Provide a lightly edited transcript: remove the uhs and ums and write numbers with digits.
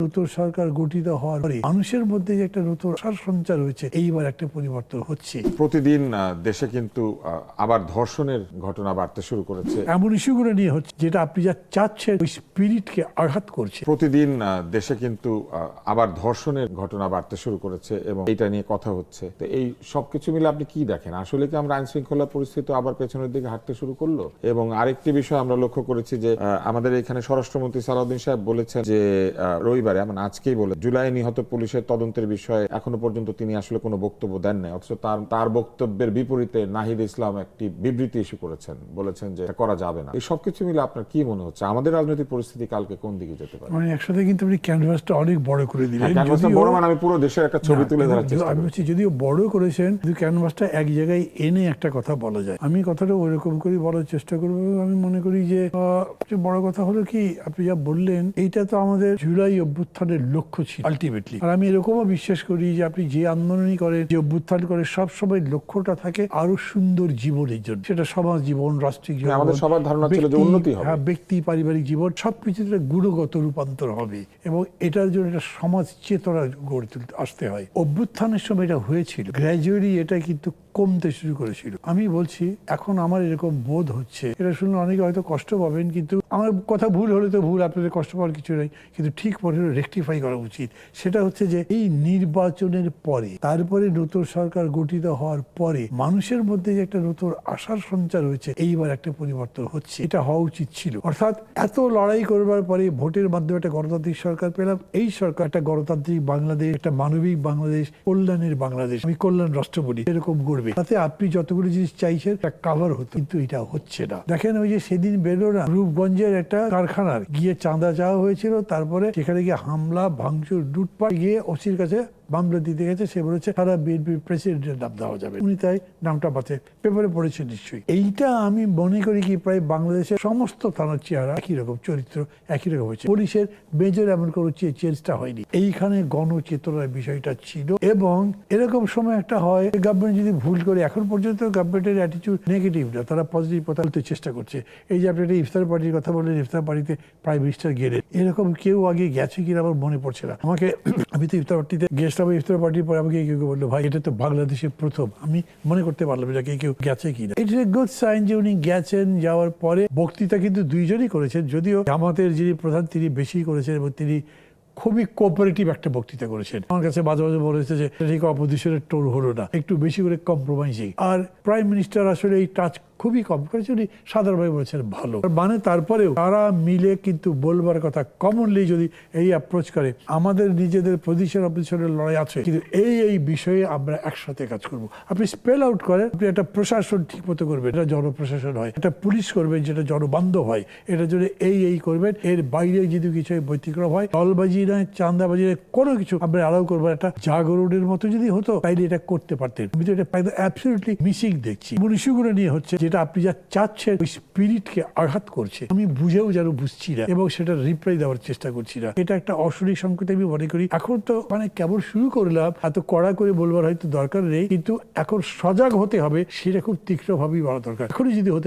নতুন সরকার গঠিত হওয়ার পরে মানুষের মধ্যে যে একটা নতুন আশার সঞ্চার হয়েছে, এইবার একটা পরিবর্তন হচ্ছে। প্রতিদিন দেশে কিন্তু আবার ধর্ষণের ঘটনা বাড়তে শুরু করেছে। এমন ইস্যুগুলো নিয়ে হচ্ছে যেটা আপনি যা চাচ্ছেন ওই স্পিরিটকে আঘাত করছে। প্রতিদিন দেশে কিন্তু আবার ধর্ষণের ঘটনা বাড়তে শুরু করেছে এবং এটা নিয়ে কথা হচ্ছে। তো এই সবকিছু মিলে আপনি কি দেখেন? আসলে কি আমরা আইন শৃঙ্খলা পরিস্থিতি আবার পেছনের দিকে হাঁটতে শুরু করলো? এবং আরেকটি বিষয় আমরা লক্ষ্য করেছি যে আমাদের এখানে স্বরাষ্ট্রমন্ত্রী সালাউদ্দিন সাহেব বলেছেন যে রবিবারে, মানে আজকেই বলে, জুলাই নিহত পুলিশের তদন্তের বিষয়ে এখনো পর্যন্ত তিনি আসলে কোনো বক্তব্য দেন নাই। অথচ তার বক্তব্যের বিপরীতে নাহিদ ইসলাম একটি বিবৃতি ইস্যু করেছেন, বলেছেন যে করা যাবে না। এই সবকিছু মিলে আপনার কি মনে হচ্ছে আমাদের রাজনৈতিক পরিস্থিতি কালকে কোন দিকে যেতে পারে? মানে একসাথে কিন্তু আপনি ক্যানভাসটা অনেক বড় করে দিলেন। ক্যানভাসটা বড় মানে আমি পুরো দেশের একটা ছবি তুলে ধরার চেষ্টা আমি বলছি, যদিও বড় করেছেন, কিন্তু ক্যানভাসটা এক জায়গায় এনে একটা কথা বলা যায়। আমি কথাটা ওইরকম করে বলার চেষ্টা করবো। আমি মনে করি যে বড় কথা হলো কি, আপনি যা বললেন এইটা তো আমাদের জুলাই অভ্যুত্থানের লক্ষ্য ছিল আলটিমেটলি। আর আমি এরকমও বিশ্বাস করি যে আপনি যে আন্দোলনই করেন, যে অভ্যুত্থান করে, সবসময় লক্ষ্যটা থাকে আরো সুন্দর জীবনের জন্য। সেটা সমাজ জীবন, রাষ্ট্রিক জীবন, আমাদের সবার ধারণা ছিল যে উন্নতি হবে। হ্যাঁ, ব্যক্তি পারিবারিক জীবন সবকিছুতে গুণগত রূপান্তর হবে এবং এটার জন্য একটা সমাজ চেতনা গড়ে তুলতে আসতে হয়। অভ্যুত্থানের সময় এটা হয়েছিল, গ্র্যাজুয়ালি এটা কিন্তু কমতে শুরু করেছিল। আমি বলছি এখন আমার এরকম বোধ হচ্ছে, এটা শুনলে অনেকে হয়তো কষ্ট পাবেন, কিন্তু আমার কথা ভুল হলে তো ভুল, আপনাদের কষ্ট পাওয়ার কিছু নেই, কিন্তু ঠিক পরে রেকটিফাই করা উচিত। সেটা হচ্ছে যে এই নির্বাচনের পরে, তারপরে নতুন সরকার গঠিত হওয়ার পরে মানুষের মধ্যে যে একটা নতুন আশার সঞ্চার হয়েছে, এইবার একটা পরিবর্তন হচ্ছে। এটা হওয়া উচিত ছিল। অর্থাৎ এত লড়াই করবার পরে ভোটের মাধ্যমে একটা গণতান্ত্রিক সরকার পেলাম। এই সরকার একটা গণতান্ত্রিক বাংলাদেশ, একটা মানবিক বাংলাদেশ, কল্যাণের বাংলাদেশ, আমি কল্যাণ রাষ্ট্র বলি, এরকম গড়বে। তাতে আপনি যতগুলো জিনিস চাইছেন একটা কাভার হতো, কিন্তু এটা হচ্ছে না। দেখেন ওই যে সেদিন বেরো না, রূপগঞ্জের একটা কারখানার গিয়ে চাঁদা চাওয়া হয়েছিল, তারপরে সেখানে গিয়ে হামলা ভাঙচুর লুটপাট, গিয়ে ওসির কাছে মামলা দিতে গেছে। সে বলেছে সারা বিএনপি প্রেসিডেন্টের নাম দেওয়া যাবে। উনি তাই নামটা পাচ্ছে, পেপারে পড়েছেন নিশ্চয়ই। এইটা আমি মনে করি কি প্রায় বাংলাদেশের সমস্ত থানার চেহারা একই রকম, চরিত্র একই রকম হয়েছে। পুলিশের মেজর এমন কোনো চেঞ্জটা হয়নি। এইখানে গণচেতনার বিষয়টা ছিল। এবং এরকম সময় একটা হয়, গভর্নমেন্ট যদি ভুল করে, এখন পর্যন্ত গভর্নমেন্টের অ্যাটিটিউড নেগেটিভ না, তারা পজিটিভ কথা বলতে চেষ্টা করছে। এই যে আপনি একটা ইফতার পার্টির কথা বললেন, ইফতার পার্টিতে প্রাইম মিনিস্টার গেলেন, এরকম কেউ আগে গেছে কিনা আমার মনে পড়ছে না। আমাকে, আমি তো ইফতার পার্টিতে গেছিলাম, ইফতার পার্টির পরে আমাকে কেউ বললো, ভাই এটা তো বাংলাদেশের প্রথম। আমি মনে করতে পারলাম না কেউ গেছে কিনা। ইটস এ গুড সাইন যে উনি গেছেন। যাওয়ার পরে বক্তৃতা কিন্তু দুইজনই করেছেন, যদিও জামাতের যিনি প্রধান তিনি বেশি করেছেন এবং তিনি খুবই কোঅপারেটিভ একটা বক্তৃতা করেছেন। আমার কাছে মাঝে মাঝে মনে হয়েছে যে ঠিক অপোজিশনের টোন হলো না, একটু বেশি করে কম্প্রোমাইজিং। আর প্রাইম মিনিস্টার আসলে এই টাচ খুবই কম করেছে, উনি সাধারণভাবে বলেছেন ভালো। মানে তারপরেও তারা মিলে কিন্তু বলবার কথা, কমনলি যদি এই অ্যাপ্রোচ করে, আমাদের নিজেদের অপোজিশনের লড়াই আছে, কিন্তু এই বিষয়ে আমরা একসাথে কাজ করব। আপনি স্পেল আউট করেন, আপনি একটা প্রশাসন ঠিক মতো করবেন, এটা জনপ্রশাসন হয়, একটা পুলিশ করবেন যেটা জনবান্ধব হয়, এটার জন্য এই করবেন। এর বাইরে যদি কিছু ব্যতিক্রম হয়, দলবাজি নয়, চাঁদাবাজি নয়, কোনো কিছু আমরা অ্যালাউ করবেন। একটা জাগরণের মতো যদি হতো, তাইলে এটা করতে পারতেন। আমি তো এটা অ্যাবসলিউটলি মিসিং দেখছি। ইস্যুগুলো নিয়ে হচ্ছে যেটা আপনি যা চাচ্ছেন ওই স্পিরিটকে আঘাত করছে। আমি বুঝেও যেন বুঝছি না এবং সেটা রিপ্লাই দেওয়ার চেষ্টা করছি না। এটা একটা অশনি সংকেত আমি মনে করি। এখন তো মানে কেবল শুরু করলাম, এত কড়া করে বলবার হয়তো দরকার নেই, কিন্তু এখন সজাগ হতে হবে, সেটা খুব তীক্ষ্ণভাবেই বলা দরকার। এখনই যদি হতে